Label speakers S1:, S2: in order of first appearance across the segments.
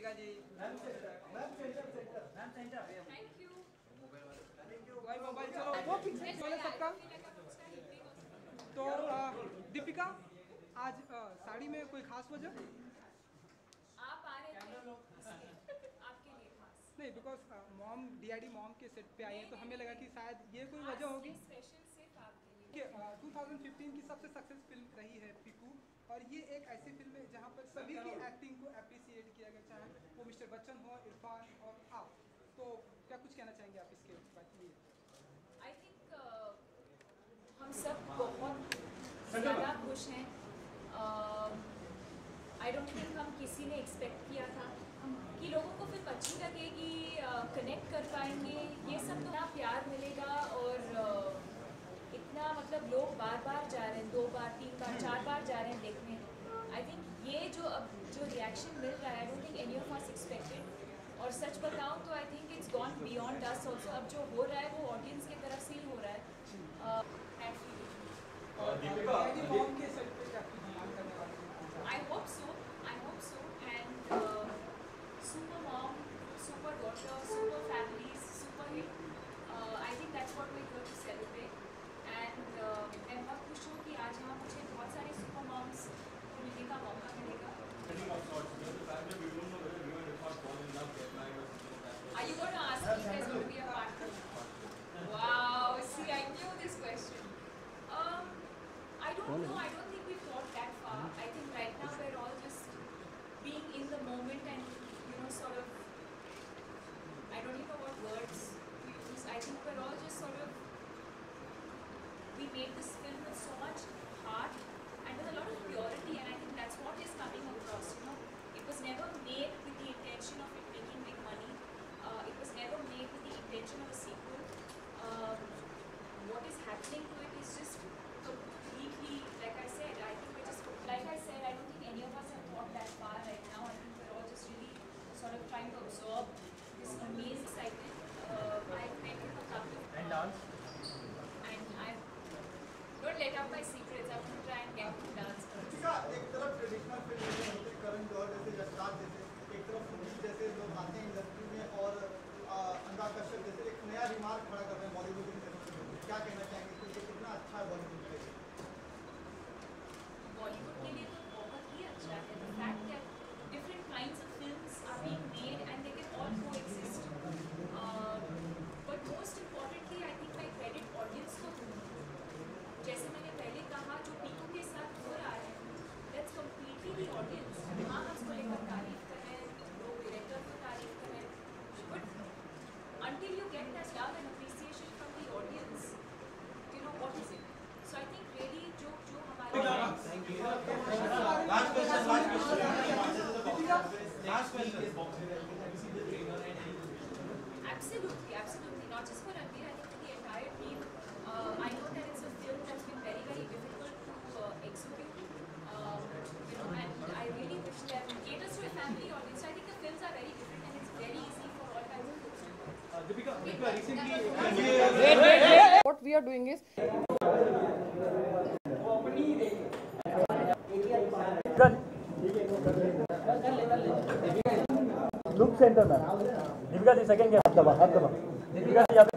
S1: Deepika ji ma'am centre
S2: thank you.
S3: भाई mobile चलो वो पीछे चले सबका। तो दीपिका आज साड़ी में कोई खास वजह?
S2: आप आ रहे थे इसलिए आपके लिए खास।
S3: नहीं, बिकॉज मॉम डीआईडी मॉम के सेट पे आई है तो हमें लगा कि शायद ये कोई वजह होगी।
S2: स्पेशल सिर्फ आपके लिए।
S3: कि 2015 की सबसे सक्सेस फिल्म रही है पीकू, और ये एक ऐसी फिल्म है जहाँ पर सभी की एक्टिंग को अप्रिसिएट किया गया, चाहे वो मिस्टर बच्चन हो, इरफान और आप। तो क्या कुछ कहना चाहेंगे आप इसके बात में?
S2: आई थिंक हम सब बहुत ज़्यादा खुश हैं। आई डोंट थिंक हम किसी ने एक्सपेक्ट किया था कि लोगों को फिल्म अच्छी लगेगी, कनेक्ट कर पाएंगे, ये सब तो इतना प्यार मिलेगा और इतना मतलब लोग बार बार जा रहे हैं, 2 बार 3 बार 4 बार जा रहे हैं देखने। आई थिंक ये जो अब जो रिएक्शन मिल रहा है, I don't think any of us expected. और सच बताऊं तो I think it's gone beyond us also. अब जो हो रहा है वो ऑडियंस की तरफ से ही हो रहा है। I hope so. And super mom, super daughter, super families, super hit. I think that's what we're going to celebrate. And मैं बहुत खुश हूँ कि आज यहाँ मुझे बहुत सारे super moms को मिलने का मौका मिलेगा. Are you going to ask me if there's going to be a part 2? Wow, see, I knew this question. I don't know. I don't think we've thought that far. I think right now we're all just being in the moment and sort of, I don't even know what words to use. I think we're all just sort of, we made this film with so much heart and with a lot of purity, and I think that's what is coming across. It was never made with the intention of it making big money. It was never made with the intention of a sequel. What is happening to it is just completely, like I said, I think we're just, like I said, I don't think any of us have thought that far right now. I think we're all just really sort of trying to absorb this amazing excitement. I've met him a couple of
S1: and dance
S2: and I don't let out my secrets. I'm going to try and get to dance first.
S4: एक तरफ traditional film में होते करण जौहर जैसे, यशराज जैसे, एक तरफ सुनील जैसे लोग आते हैं इंडस्ट्री में और अनुराग कश्यप जैसे एक नया रिमार्क खड़ा कर रहे हैं बॉलीवुड इंडस्ट्री में। क्या कहना चाहेंगे कि ये कितना अच्छा है बॉलीवुड के लिए?
S2: बॉलीवुड के लिए तो बहुत ही अच्छा है। The fact that different kinds of films are being made and they can all coexist. But most importantly, I think I credit audience को दूँ। जैसे मैंने पहले कहा, जो पीकू के साथ हो रहा है, that's completely the audience. हाँ, हम उसको लेकर तारीफ कर रहे हैं, लोग डायरेक्टर को तारीफ कर रहे हैं, but until you get that love and appreciation from the audience, what is it? So I think really जो हमारे Absolutely, not just for Ranveer, I think for the entire team. I know that it's a film that's been very, very difficult to execute, and I really wish them caters to a family audience. So I think the films are very different and it's very easy for all kinds of films.
S1: Deepika recently
S5: What we are doing is
S1: look center में Deepika ji second के हाथ दबा दीपिका जी आप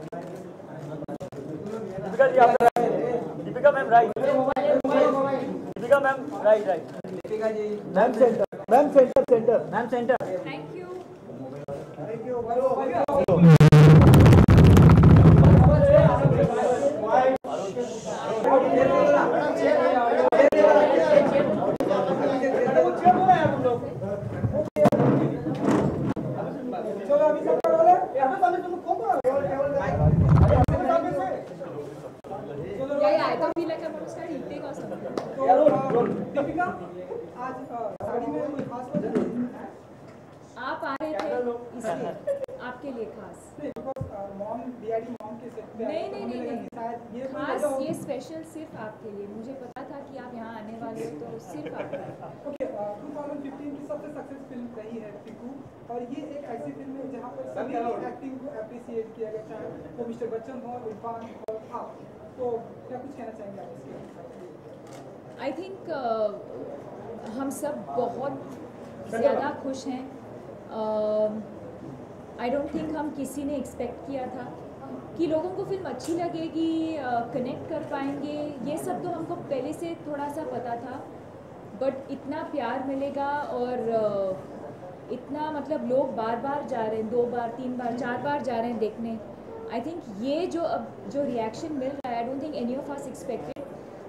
S1: Deepika ma'am right Deepika ma'am right Deepika ji ma'am centre
S2: Thank you. I don't feel like I'm going to start eating or something.
S3: Deepika आज साड़ी में कोई खास वजह?
S2: आप आ रहे थे इसलिए आपके लिए खास।
S3: मॉम डीआईडी मॉम के सेट पे आई है तो हमें लगा कि शायद ये कोई
S2: खास
S3: वजह होगी।
S2: ये स्पेशल सिर्फ आपके लिए। मुझे पता था कि आप यहाँ आने वाले हो, तो सिर्फ आपके लिए।
S3: ओके, 2015 की सबसे सक्सेस फिल्म रही है पीकू, और ये एक ऐसी फिल्म है जहाँ पर सभी एक्टिंग को अप्रिसिएट किया गया, चाहे वो मिस्टर बच्चन हो, इरफान और आप। तो क्या कुछ कहना चाहेंगे आप इसके?
S2: आई थिंक हम सब बहुत ज़्यादा खुश हैं।
S5: आई डोंट थिंक हम किसी ने एक्सपेक्ट किया था कि लोगों को फिल्म अच्छी लगेगी, कनेक्ट कर पाएंगे, ये सब तो हमको पहले से थोड़ा सा पता था, बट इतना प्यार मिलेगा और इतना मतलब लोग बार बार जा रहे हैं, 2 बार 3 बार 4 बार जा रहे हैं देखने. आई थिंक ये जो अब जो रिएक्शन मिल रहा है, I don't think any of us expected.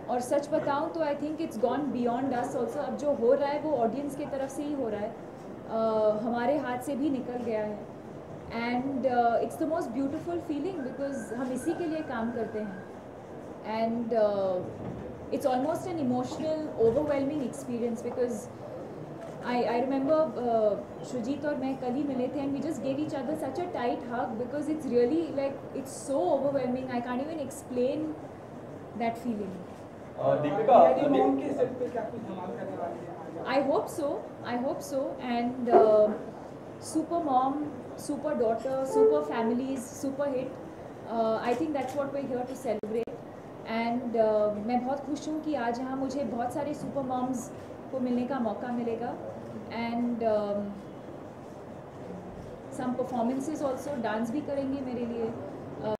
S5: और सच बताऊं तो I think it's gone beyond us also. अब जो हो रहा है वो ऑडियंस की तरफ से ही हो रहा है, हमारे हाथ से भी निकल गया है. And it's the most beautiful feeling because हम इसी के लिए काम करते हैं. And it's almost an emotional, overwhelming experience because I remember Shujit और मैं कल ही मिले थे and we just gave each other such a tight hug because it's really like it's so overwhelming. I can't even explain that feeling.
S1: Deepika,
S3: daddy mom के set पे क्या कुछ धमाल करने वाली है?
S5: I hope so and super mom, super daughter, super families, super hit. I think that's what we're here to celebrate. And मैं बहुत खुश हूँ कि आज यहाँ मुझे बहुत सारे सुपर मॉम्स को मिलने का मौका मिलेगा. And some performances also, dance भी करेंगे मेरे लिए,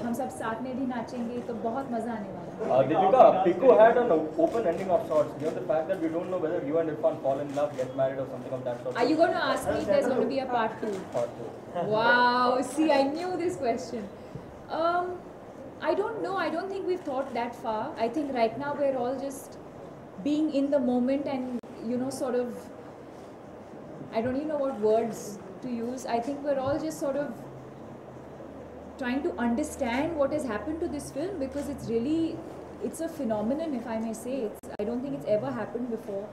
S5: हम सब साथ में भी नाचेंगे, तो बहुत मज़ा आने वाला है.
S1: Deepika, Piku had an open ending of sorts. You know, the fact that we don't know whether you and Irfan fall in love, get married or something of that sort.
S5: Are you going to ask me if there's going to be a part 2?
S1: Part 2.
S5: Wow, see, I knew this question. I don't know. I don't think we've thought that far. I think right now we're all just being in the moment and, you know, sort of, I don't even know what words to use. I think we're all just sort of trying to understand what has happened to this film because it's really, it's a phenomenon, if I may say. I don't think it's ever happened before.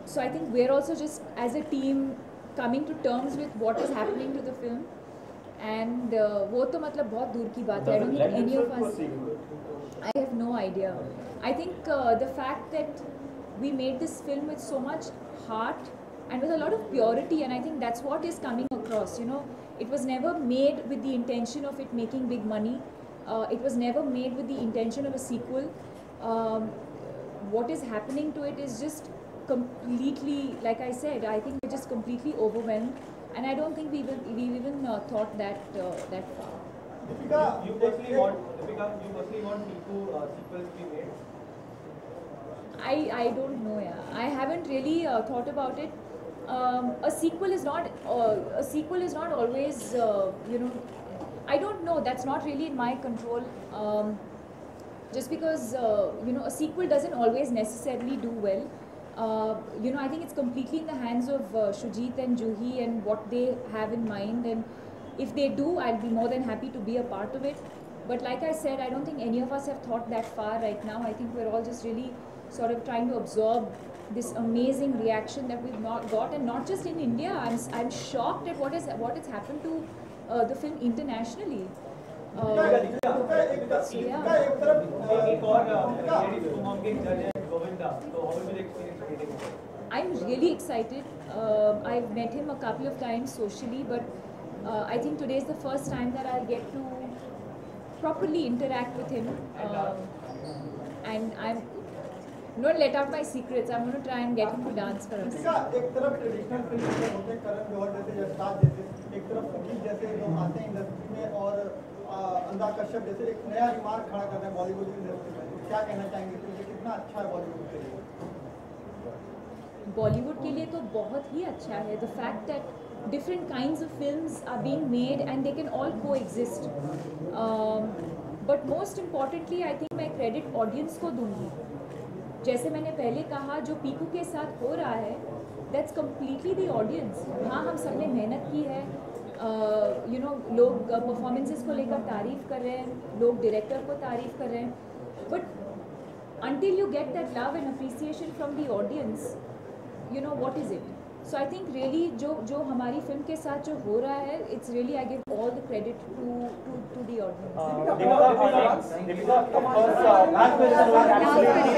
S5: So I think we're also just, as a team, coming to terms with what is happening to the film. And वो तो मतलब बहुत दूर की बात है. I don't think any of us. I have no idea. I think the fact that we made this film with so much heart and with a lot of purity, and I think that's what is coming across. You know, it was never made with the intention of it making big money. It was never made with the intention of a sequel. What is happening to it is just completely, like I said, I think we're just completely overwhelmed. And I don't think we even thought that far.
S4: Deepika,
S6: you personally want Piku sequels to be made?
S5: I don't know. Yeah, I haven't really thought about it. A sequel is not always you know. I don't know. That's not really in my control. Just because you know, a sequel doesn't always necessarily do well. You know, I think it's completely in the hands of Shujit and Juhi and what they have in mind, and if they do, I'll be more than happy to be a part of it. But like I said, I don't think any of us have thought that far right now. I think we're all just really sort of trying to absorb this amazing reaction that we've not got, and not just in India. I'm shocked at what has happened to the film internationally.
S6: एक और lady super mom के जज है गोविंदा, तो how will experience meeting him?
S5: I'm really excited. I've met him a couple of times socially, but I think today is the first time that I'll get to properly interact with him. And I'm not let out my secrets. I'm going to try and get him to dance for us.
S4: Deepika, एक तरफ traditional film में होते हैं करण जौहर जैसे, यशराज जैसे, एक तरफ फकीर जैसे लोग आते हैं इंडस्ट्री में और अनुराग कश्यप जैसे एक नया रिमार्क खड़ा कर रहे हैं बॉलीवुड की इंडस्ट्री में. क्या कहना चाहेंगे कि ये कितना अच्छा है बॉलीवुड के लिए?
S5: बॉलीवुड के लिए तो बहुत ही अच्छा है. The fact that different kinds of films are being made and they can all coexist. But most importantly, I think मैं credit audience को दूंगी. जैसे मैंने पहले कहा, जो पीकू के साथ हो रहा है, that's completely the audience. हाँ, हम सब ने मेहनत की है. You know, लोग परफॉर्मेंसेस को लेकर तारीफ़ कर रहे हैं, लोग डायरेक्टर को तारीफ़ कर रहे हैं. But until you get that love and appreciation from the audience, you know, what is it? So I think really जो हमारी फिल्म के साथ जो हो रहा है, it's really I give all the credit to the audience.
S1: Deepika, of course, last question.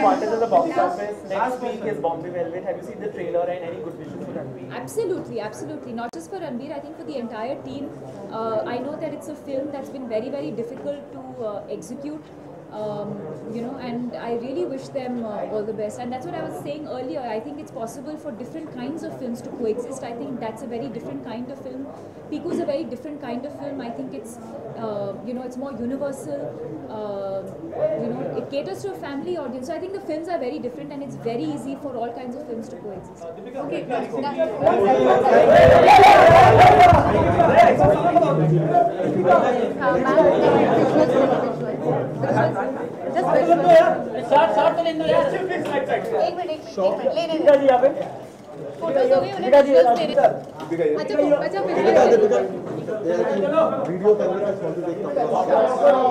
S1: What is the box office? Next week is Bombay Velvet. Have you seen the trailer and any good wishes for Ranbir?
S5: Absolutely, absolutely. Not just for Ranbir, I think for the entire team. I know that it's a film that's been very, very difficult to execute. You know, and I really wish them all the best. And that's what I was saying earlier. I think it's possible for different kinds of films to coexist. I think that's a very different kind of film. Piku is a very different kind of film. I think it's, you know, it's more universal. You know, it caters to a family audience. So I think the films are very different, and it's very easy for all kinds of films to coexist.
S7: Okay. एक minute ले ले photos हो गए उन्हें visuals दे रहे अच्छा
S8: video camera से photo देखता हूं